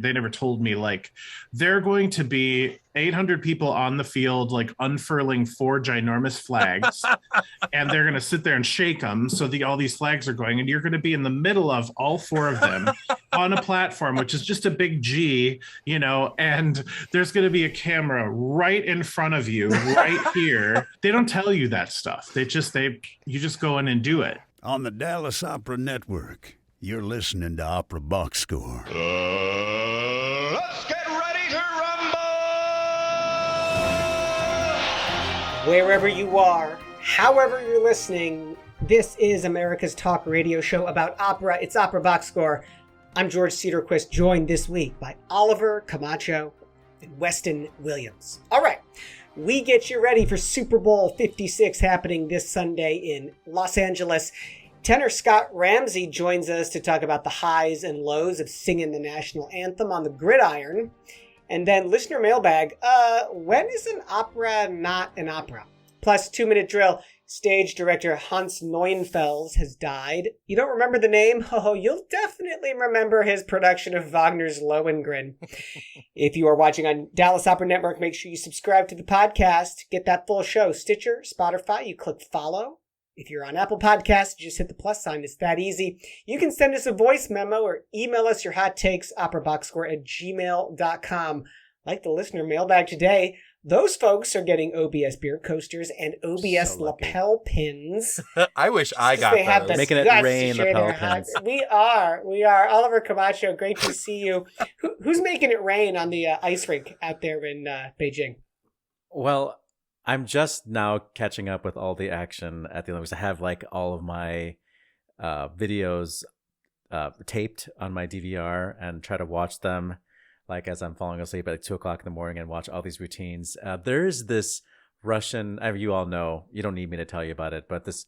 they never told me, like, there are going to be 800 people on the field, like unfurling 4 ginormous flags, and they're going to sit there and shake them. So all these flags are going, and you're going to be in the middle of all 4 of them on a platform, which is just a big G, and there's going to be a camera right in front of you, right here. They don't tell you that stuff. You just go in and do it. On the Dallas Opera Network, you're listening to Opera Box Score. Let's get ready to rumble! Wherever you are, however you're listening, this is America's talk radio show about opera. It's Opera Box Score. I'm George Cederquist, joined this week by Oliver Camacho and Weston Williams. All right, we get you ready for Super Bowl 56 happening this Sunday in Los Angeles. Tenor Scott Ramsay joins us to talk about the highs and lows of singing the national anthem on the gridiron. And then listener mailbag, when is an opera not an opera? Plus 2-minute drill, stage director Hans Neuenfels has died. You don't remember the name? Oh, you'll definitely remember his production of Wagner's Lohengrin. If you are watching on Dallas Opera Network, make sure you subscribe to the podcast. Get that full show. Stitcher, Spotify, you click follow. If you're on Apple Podcasts, just hit the plus sign. It's that easy. You can send us a voice memo or email us your hot takes, operaboxscore@gmail.com. Like the listener mailbag today, those folks are getting OBS beer coasters and OBS lapel pins. I wish I got those. Making it rain lapel pins. We are. Oliver Camacho, great to see you. Who's making it rain on the ice rink out there in Beijing? Well, I'm just now catching up with all the action at the Olympics. I have like all of my videos taped on my DVR and try to watch them like as I'm falling asleep at like 2 o'clock in the morning and watch all these routines. There's this Russian, you all know, you don't need me to tell you about it, but this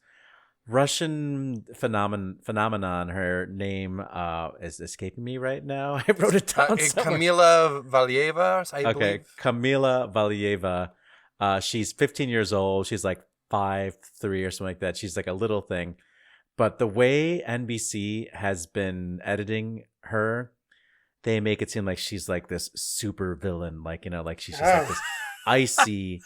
Russian phenomenon, her name is escaping me right now. I wrote it down somewhere. Kamila Valieva, I believe. Kamila Valieva. She's 15 years old. She's like 5'3" or something like that. She's like a little thing. But the way NBC has been editing her, they make it seem like she's like this super villain. Like, like she's just like this icy,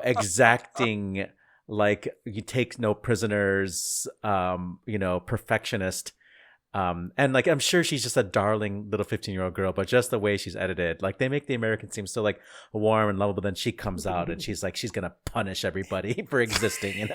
exacting, like you take no prisoners, perfectionist. And like, I'm sure she's just a darling little 15-year-old girl, but just the way she's edited, like they make the Americans seem so like warm and lovable. Then she comes out and she's like, she's going to punish everybody for existing,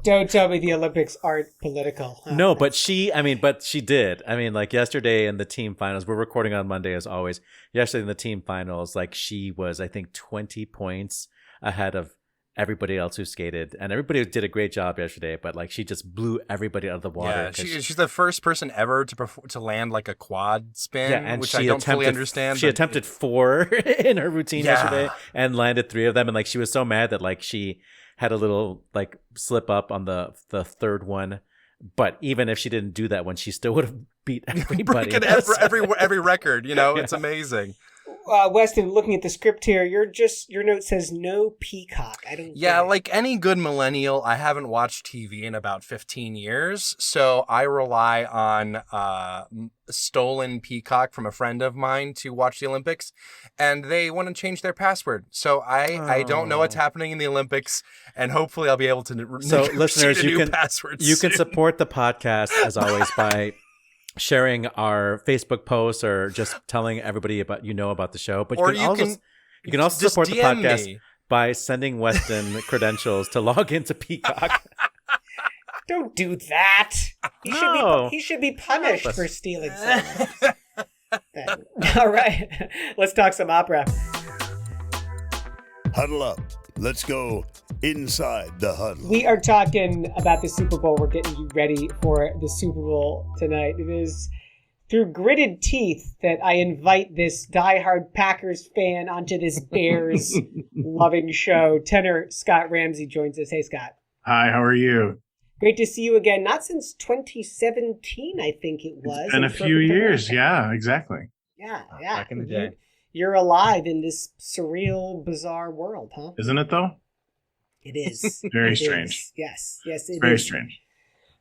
Don't tell me the Olympics aren't political. Huh? No, but she did. I mean, like yesterday in the team finals, we're recording on Monday as always. Yesterday in the team finals, like she was, I think 20 points ahead of everybody else who skated, and everybody did a great job yesterday, but like she just blew everybody out of the water. Yeah, she's the first person ever to land like a quad spin, and which I don't fully understand. She attempted 4 in her routine yesterday and landed 3 of them, and like she was so mad that like she had a little like slip up on the third one. But even if she didn't do that one, she still would have beat everybody. Breaking every record, it's amazing. Weston, looking at the script here, your note says no peacock. I don't. Yeah, like any good millennial, I haven't watched TV in about 15 years, so I rely on stolen peacock from a friend of mine to watch the Olympics, and they want to change their password. So I don't know what's happening in the Olympics, and hopefully I'll be able to. So listeners, you can support the podcast as always by sharing our Facebook posts or just telling everybody about the show. But you can also support the podcast by sending Weston credentials to log into Peacock. Don't do that. He should be punished for stealing something. All right, let's talk some opera. Huddle up. Let's go inside the huddle. We are talking about the Super Bowl. We're getting you ready for the Super Bowl tonight. It is through gritted teeth that I invite this diehard Packers fan onto this Bears loving show. Tenor Scott Ramsay joins us. Hey, Scott. Hi, how are you? Great to see you again. Not since 2017, I think it was. It's been a few years. Yeah, exactly. Yeah. Back in the day. You're alive in this surreal, bizarre world, huh? Isn't it, though? It is. Very strange. Yes, it is. Very strange.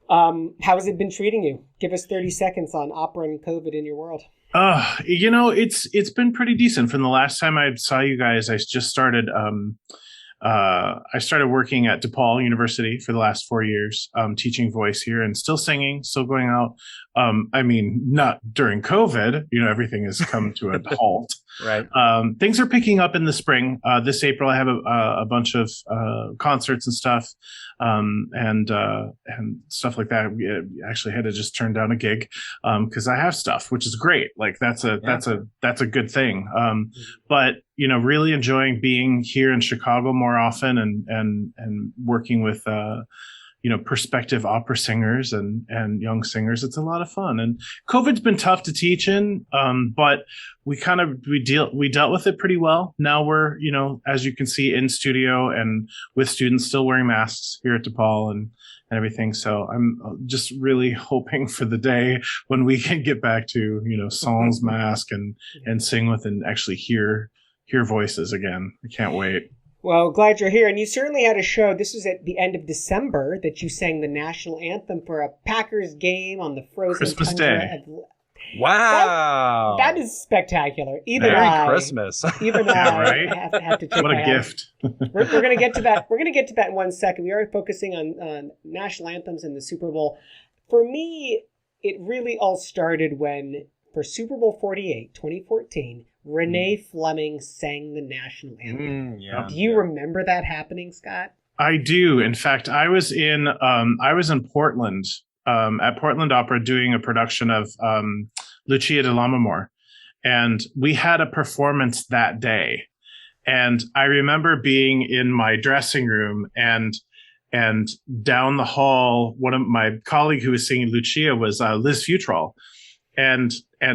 How has it been treating you? Give us 30 seconds on opera and COVID in your world. It's been pretty decent. From the last time I saw you guys, I started working at DePaul University for the last 4 years, teaching voice here and still singing, still going out. I mean, not during COVID, everything has come to a halt. Right. Things are picking up in the spring. This April, I have a bunch of concerts and stuff, and stuff like that. We actually had to just turn down a gig because I have stuff, which is great. Like that's a good thing. But really enjoying being here in Chicago more often and working with prospective opera singers and young singers. It's a lot of fun. And COVID's been tough to teach in, but we dealt with it pretty well. Now we're, as you can see, in studio and with students still wearing masks here at DePaul and everything. So I'm just really hoping for the day when we can get back to, sans mask and sing with and actually hear voices again. I can't wait. Well, glad you're here. And you certainly had a show. This was at the end of December that you sang the national anthem for a Packers game on the frozen Christmas tundra Day. Wow. That is spectacular. Merry Christmas. Even Yeah, I right? have to check What a my gift. We're going to get to that. We're going to get to that in 1 second. We are focusing on national anthems in the Super Bowl. For me, it really all started when, for Super Bowl 48, 2014, Renee Fleming sang the national anthem. Do you remember that happening, Scott? I do. In fact, I was in Portland at Portland Opera doing a production of Lucia de Lammermoor, and we had a performance that day. And I remember being in my dressing room and down the hall, one of my colleague who was singing Lucia was Liz Futrell. And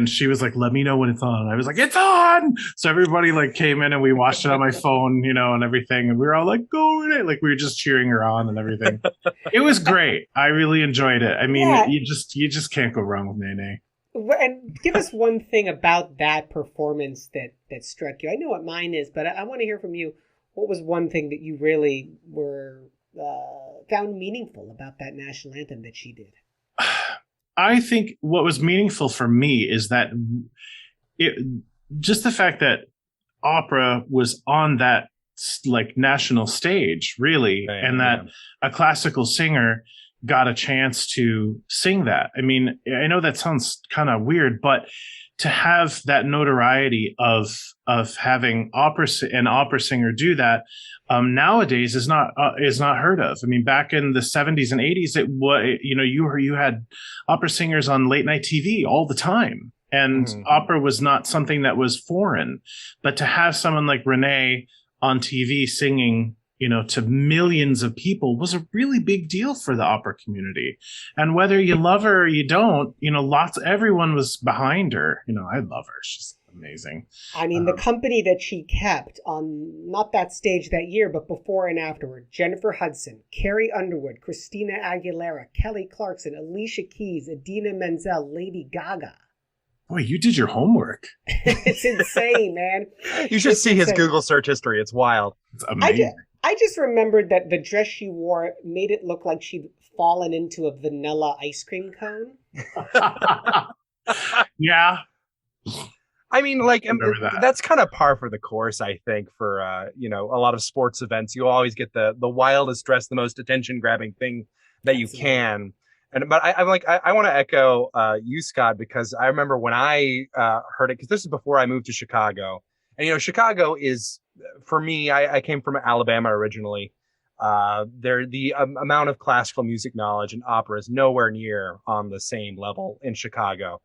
she was like, let me know when it's on. I was like, it's on. So everybody came in and we watched it on my phone, and everything. And we were all like, go in it. Like we were just cheering her on and everything. It was great. I really enjoyed it. I mean, you just can't go wrong with Nene. And give us one thing about that performance that struck you. I know what mine is, but I want to hear from you. What was one thing that you really were found meaningful about that national anthem that she did? I think what was meaningful for me is that just the fact that opera was on that national stage, really, right, and that a classical singer got a chance to sing that. I mean, I know that sounds kind of weird, but to have that notoriety of having an opera singer do that nowadays is not heard of. I mean, back in the 70s and 80s, it was you had opera singers on late night TV all the time, and opera was not something that was foreign. But to have someone like Renee on TV singing, to millions of people was a really big deal for the opera community. And whether you love her or you don't, everyone was behind her. I love her. She's amazing. I mean, the company that she kept on not that stage that year, but before and afterward: Jennifer Hudson, Carrie Underwood, Christina Aguilera, Kelly Clarkson, Alicia Keys, Idina Menzel, Lady Gaga. Boy, you did your homework. It's insane, man. You should see his Google search history. It's wild. It's amazing. I just remembered that the dress she wore made it look like she'd fallen into a vanilla ice cream cone. Yeah. I mean, that's kind of par for the course, I think, for, a lot of sports events. You always get the wildest dress, the most attention-grabbing thing that you can. But I want to echo you, Scott, because I remember when I heard it, because this is before I moved to Chicago. And, Chicago is, for me, I came from Alabama originally. The amount of classical music knowledge and opera is nowhere near on the same level in Chicago.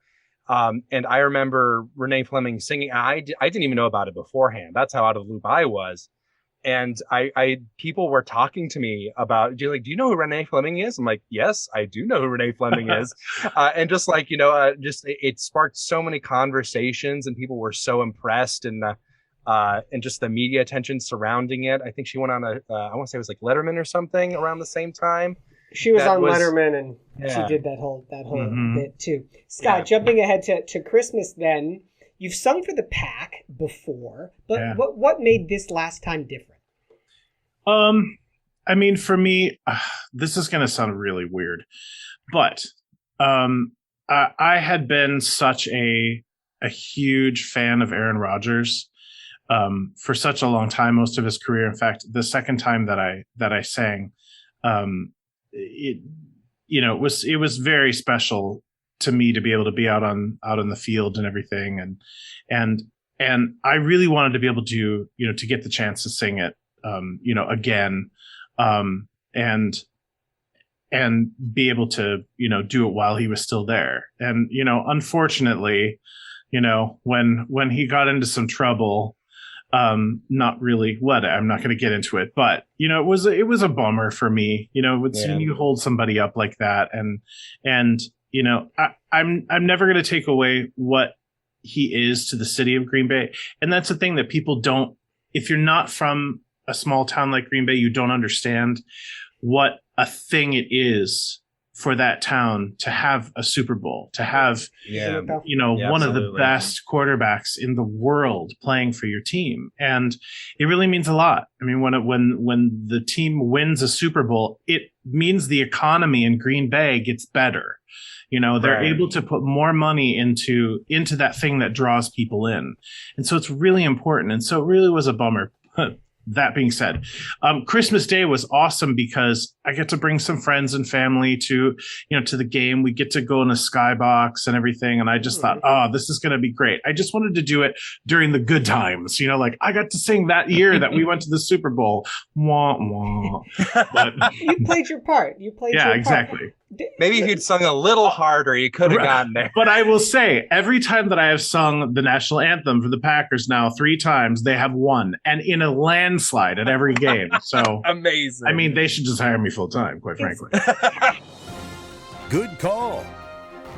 And I remember Renee Fleming singing. I didn't even know about it beforehand. That's how out of the loop I was. And people were talking to me about, do you know who Renee Fleming is? I'm like, yes, I do know who Renee Fleming is. And just it sparked so many conversations, and people were so impressed, and just the media attention surrounding it. I think she went on I want to say it was Letterman or something around the same time. She was on Letterman, and she did that whole bit too. Scott, jumping ahead to Christmas then. You've sung for the Pack before, but what made this last time different? I mean, for me, this is going to sound really weird, but I had been such a a huge fan of Aaron Rodgers for such a long time, most of his career. In fact, the second time that I sang, it was very special to me to be able to be out on the field and everything, and I really wanted to be able to to get the chance to sing it again, and be able to do it while he was still there. And unfortunately, when he got into some trouble, not really what, I'm not going to get into it, but it was a bummer for me, seeing you hold somebody up like that, and I'm never going to take away what he is to the city of Green Bay. And that's the thing that people don't, if you're not from a small town like Green Bay, you don't understand what a thing it is for that town to have a Super Bowl, to have, one of the best quarterbacks in the world playing for your team. And it really means a lot. I mean, when the team wins a Super Bowl, it means the economy in Green Bay gets better. They're able to put more money into that thing that draws people in. And so it's really important. And so it really was a bummer. That being said, Christmas Day was awesome because I get to bring some friends and family to the game. We get to go in a skybox and everything. And I just thought, this is going to be great. I just wanted to do it during the good times. Like I got to sing that year that we went to the Super Bowl. Wah, wah. But, you played your part. Yeah, exactly. Maybe if you'd sung a little harder, you could have gotten there. But I will say, every time that I have sung the national anthem for the Packers now 3 times, they have won, and in a landslide at every game. So amazing. I mean, they should just hire me full time, quite frankly. Good call.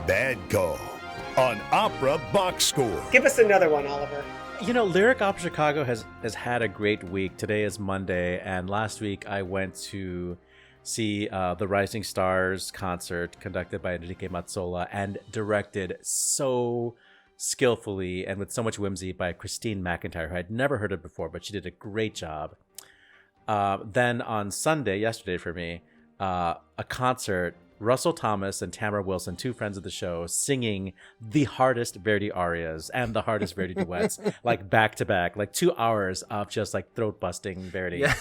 Bad call on Opera Box Score. Give us another one, Oliver. Lyric Opera Chicago has had a great week. Today is Monday, and last week I went to see the Rising Stars concert conducted by Enrique Mazzola and directed so skillfully and with so much whimsy by Christine McIntyre, who I'd never heard of before, but she did a great job. Then on Sunday, yesterday for me, a concert, Russell Thomas and Tamara Wilson, 2 friends of the show, singing the hardest Verdi arias and the hardest Verdi duets, like back to back, like 2 hours of just like throat busting Verdi. Yeah.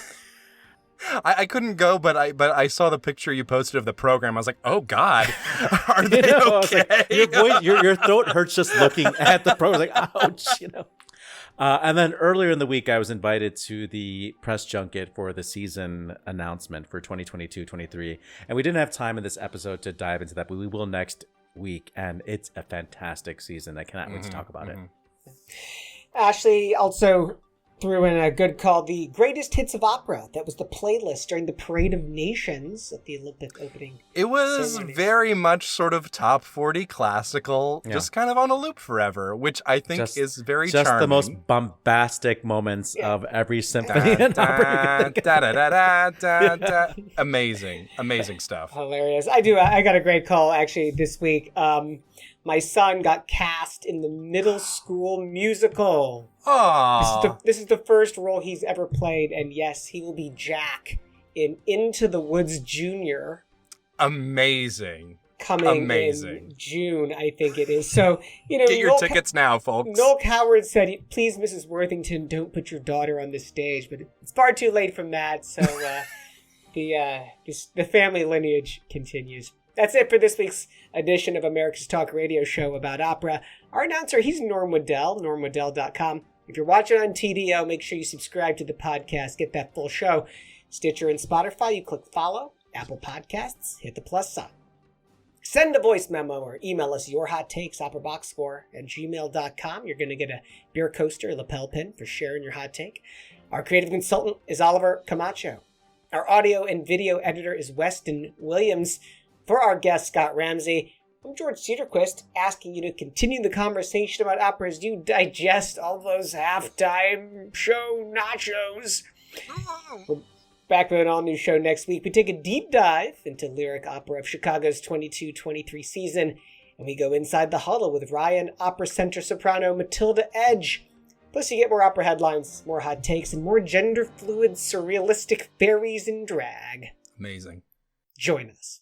I couldn't go, but I saw the picture you posted of the program. I was like, oh God, are they okay? Like, your throat hurts just looking at the program. Like, ouch, And then earlier in the week, I was invited to the press junket for the season announcement for 2022-23. And we didn't have time in this episode to dive into that, but we will next week. And it's a fantastic season. I cannot wait to talk about it. Ashlee also threw in a good call, the greatest hits of opera. That was the playlist during the Parade of Nations at the Olympic opening. It was very much sort of top 40 classical, just kind of on a loop forever, which I think is very charming. Just the most bombastic moments of every symphony and opera. Amazing stuff. Hilarious. I got a great call actually this week. My son got cast in the middle school musical. Aww. This is the first role he's ever played, and yes, he will be Jack in Into the Woods Jr. Amazing. Coming in June, I think it is. So, get your tickets now, folks. Noel Coward said, please, Mrs. Worthington, don't put your daughter on the stage, but it's far too late from that, so the family lineage continues. That's it for this week's edition of America's Talk Radio Show about opera. Our announcer, he's Norm Woodel, normwoodel.com. If you're watching on TDO, make sure you subscribe to the podcast, get that full show. Stitcher and Spotify, you click follow. Apple Podcasts, hit the plus sign. Send a voice memo or email us your hot takes, operaboxscore@gmail.com. You're going to get a beer coaster, a lapel pin for sharing your hot take. Our creative consultant is Oliver Camacho. Our audio and video editor is Weston Williams. For our guest, Scott Ramsay, I'm George Cederquist, asking you to continue the conversation about opera as you digest all those halftime show nachos. We're back with an all-new show next week. We take a deep dive into lyric opera of Chicago's 22-23 season, and we go inside the huddle with Ryan Opera Center soprano Matilda Edge. Plus, you get more opera headlines, more hot takes, and more gender-fluid, surrealistic fairies in drag. Amazing. Join us.